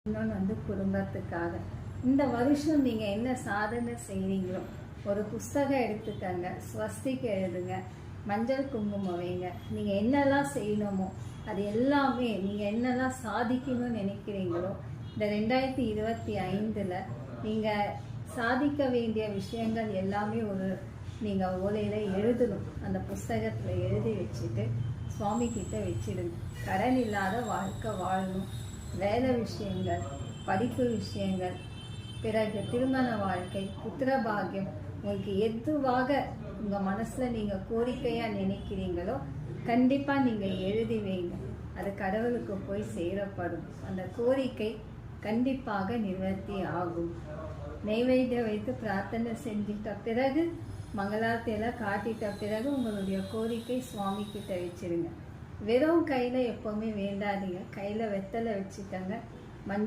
இன்னொன்று குடும்பத்துக்காக. இந்த வருஷம் நீங்கள் என்ன சாதனை செய்கிறீங்களோ ஒரு புஸ்தகம் எடுத்துக்கங்க, ஸ்வஸ்திக்கு எழுதுங்க, மஞ்சள் குங்குமம் வைங்க. நீங்கள் என்னெல்லாம் செய்யணுமோ அது எல்லாமே நீங்கள் என்னெல்லாம் சாதிக்கணும்னு நினைக்கிறீங்களோ இந்த 2025 நீங்கள் சாதிக்க வேண்டிய விஷயங்கள் எல்லாமே நீங்கள் ஓலையில் எழுதணும். அந்த புஸ்தகத்தில் எழுதி வச்சுட்டு சுவாமி கிட்ட வச்சிடுங்க. கடன் இல்லாத வாழ்க்கை வாழணும். வேலை விஷயங்கள், படிப்பு விஷயங்கள், பிறகு திருமண வாழ்க்கை, புத்திர பாக்கியம், உங்களுக்கு எதுவாக உங்கள் மனசில் நீங்கள் கோரிக்கையாக நினைக்கிறீங்களோ கண்டிப்பாக நீங்கள் எழுதி வைங்க. அது கடவுளுக்கு போய் சேரப்படும். அந்த கோரிக்கை கண்டிப்பாக நிவர்த்தி ஆகும். நெய்வேத்தியம் வைத்து பிரார்த்தனை செஞ்சிட்ட பிறகு, மங்களாரத்தையெல்லாம் காட்டிட்ட பிறகு உங்களுடைய கோரிக்கை சுவாமி கிட்ட வச்சிருங்க. வெறும் கையில் எப்போவுமே வேண்டாதீங்க. கையில் வெத்தலை வச்சுக்கங்க, மஞ்சள்